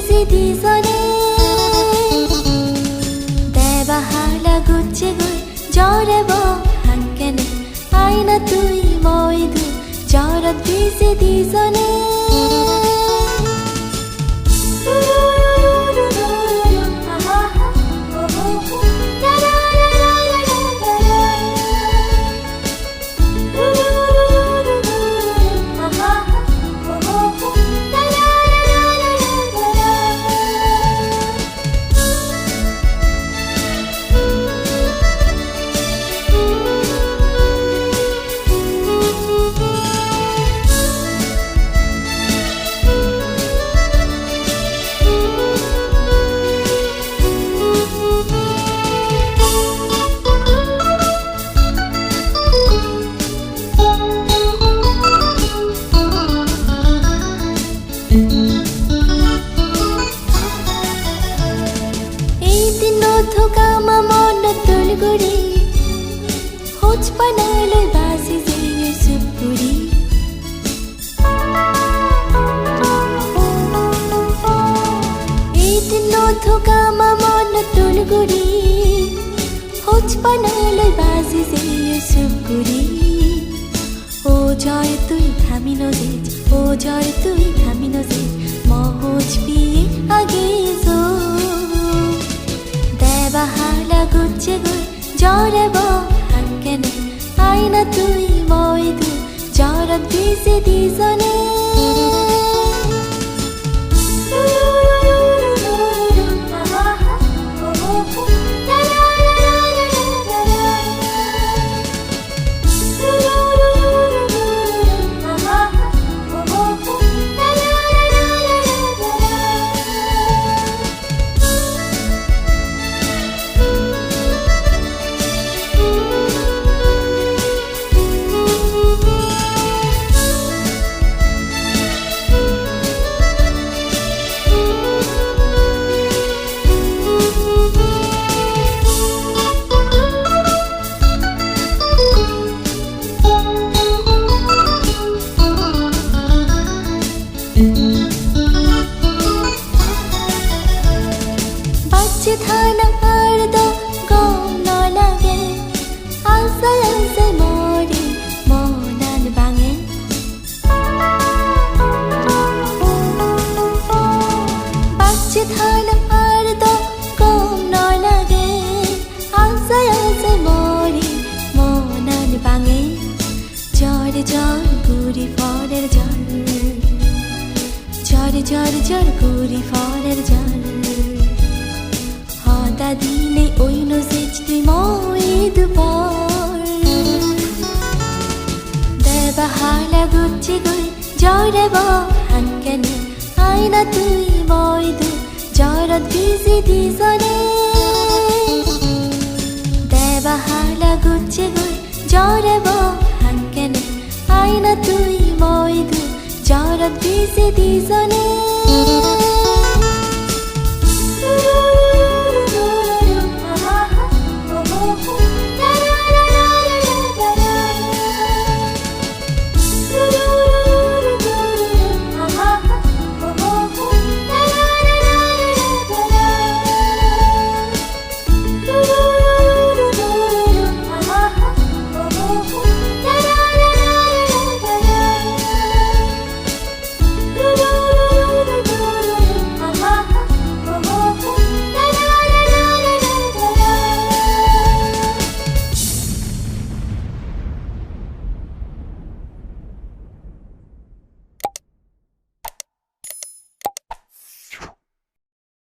busy দুজনে দেবাহালা গুচে গৈ জৰেব হাংকেনে আইনা তুই মই দু জৰত বিজি দুজনে थोकामा मन तुलगुडी होच बनालै बासी जे सुपुरी इतनो थोकामा मन तुलगुडी होच बनालै बासी जे सुपुरी ओ जय तुई थामिनो जे ओ जय तुई थामिनो जे महोज पिए आगे जो দেবাহালা গুচে গৈ জৰেব হাংকেনে আইনা তুই মই দু জৰত বিজি দুজনে थाना पर्दो गम नलागे आशै आशै मरि मनान बाङे बाच्चे थाना पर्दो गम नलागे आशै आशै मरि मनान बाङे जर जर गुरी फरेर जर जर जर जर गुरी फरेर जर दिनै ओइनो सेच तुई মই দুপৰ দেবাহালা গুচে গৈ জৰেব হাংকেনে আইনা তুই মই দু জৰত বিজি দুজনে দেবাহালা গুচে গৈ জৰেব হাংকেনে আইনা তুই মই দু জৰত বিজি দুজনে